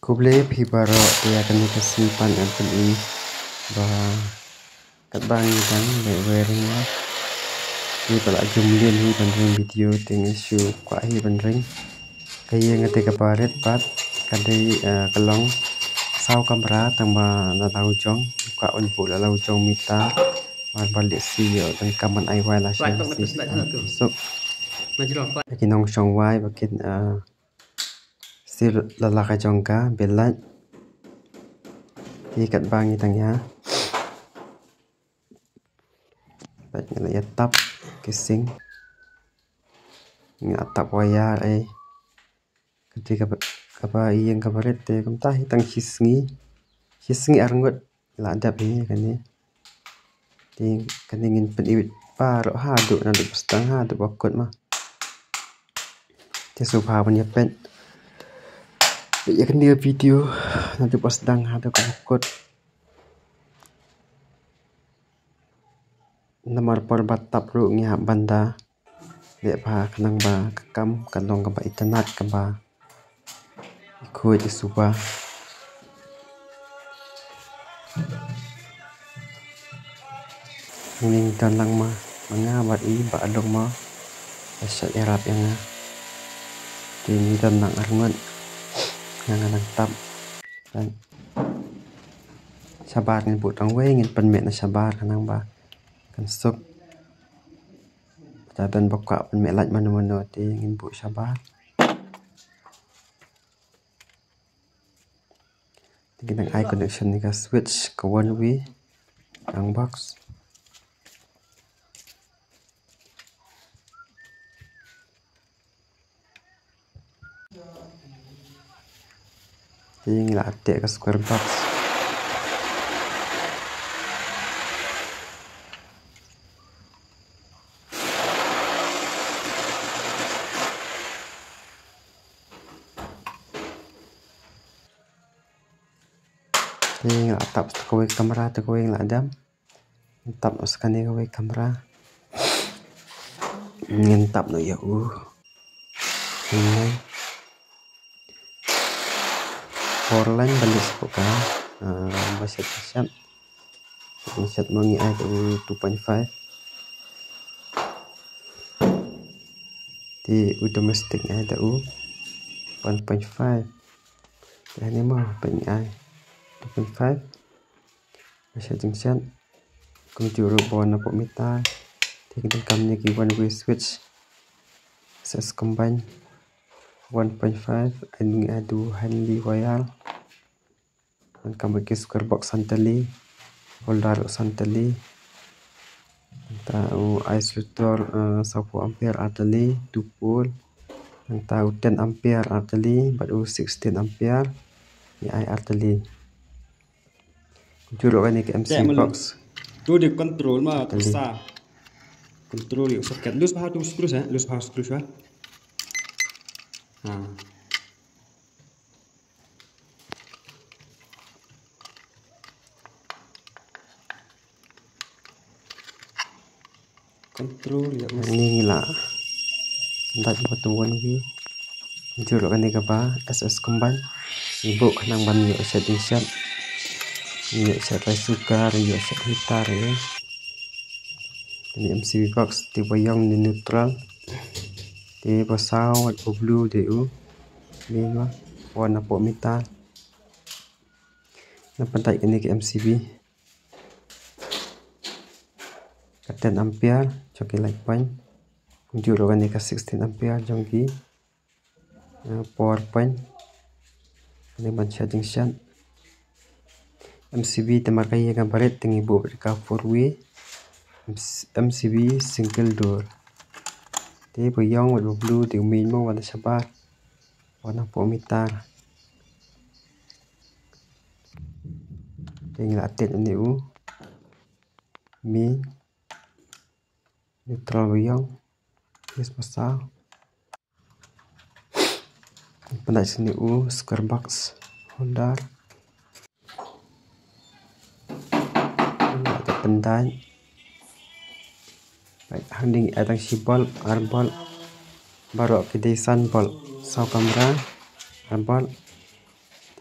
Kuble phi baro dia akan disimpan apple ini bah kat bangi dan wearing lah ni pala jumlin hi bandring video ting isu kwa hi bandring kaya ngate kaparet pat kadai kalong sau kamera tamba na lau jong kwa un pula lau jong mita mar balik si yo dan kaman ai wai la shen si so lagi nong shong wai bakin si lalaka jongka belat di kat bangi tangya baik ngala ya tap kising nga tap wayar ketika kapa iyang kabaret te kumta hitang hisngi arngot la adap ni kani ting kaningin penibit paro hadu na du pustang hadu bakot mah te subha punya pen ya kan dia video nanti pas dang hadu bakot nomor por batap ru ngi banda de ba kanang ba kam kanong ba internet ka ba ikut isuba ning dan lang ma mga bat I ba adong ma asal Arab yang di dan nang arngon yang nang tap dan sabar ngin putang we ngin pen me na sabar kanang ba kan sok dan bokak pen me laj mano ti ngin bu sabar tingin eye connection ni ka switch ka one way ang box tingin la ate ka square box tingin la tap kowe kamera te kowe la adam tap sekali kowe kamera ngin tap no ya ini Portland balik suka baset mangi ai 2.5 di domestic ai 1.5 dan ini mah banyak ai 2.5 baset jengsian kumjuru bona po mita tinggal kamnya ki one way switch ses combine 1.5 and adu handy wire dan kamu ke square box santali holder santali tahu isolator 10 ampere atali 2 pole dan tahu 10 ampere atali baru 16 ampere ni ai atali juru kan ke MC box tu di control mah tersa control yuk soket lus power screws ya lus power screws ya control ya ini lah ndak batuan wi juru kan ke ba SS combine ibu kanang ban yo setting set yo set rice cooker yo set heater ya ini MCB box tipe yang di neutral di pesawat blue DU ini mah warna po mita na pantai ini ke MCB 10 ampere joki light point juru kan ke 16 ampere joki power point ini ban charging shan MCB temakai yang baret tinggi bu berka 4-way MCB single door di buyong warna blue di min mo warna sabar warna po mita tinggal atet ini mi neutral buyong yes pasal pandai sini square box holder ada pandai baik handing atang sibol arbol baru ke desan bol sau kamera arbol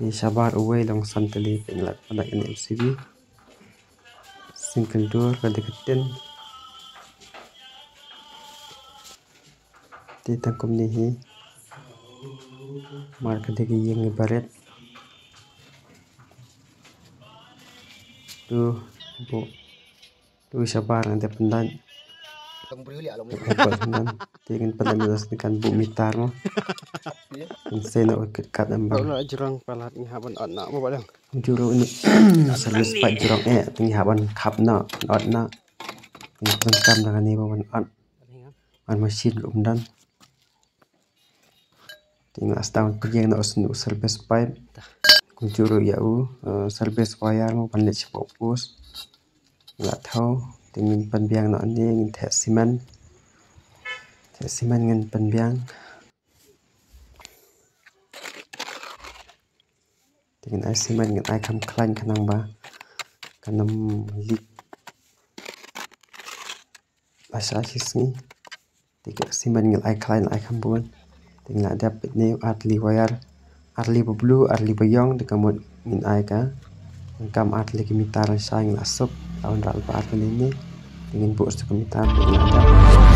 Di sabar away long santali penglat pada ini MCB single door kadeketin di tangkum nihi marka degi yang ibarat tu sabar nanti pendan tingin pada midas kan bu mitar mo insena kat ambang jurang palat ni haban anak mo badang juro ini service pak jurang tinggi haban kapna na ini pencam dengan ini bawan an mesin umdan tinggal setahun pergi na usnu service pipe kunjuru yau service wire mo pandai fokus nggak tahu tingin penbiang na ini ingin tes simen ngin penbiang tingin ai simen ngin ai kam klan kanang ba kanam lik asa sisni tiga simen ngin ai klan ai kam buan tingin ada petne arli wire arli blue arli bayong dekamut ngin ai ka kam arli kimitar sa ngin asup tahun ral ba arli ini ingin buat sekemitar ingin ada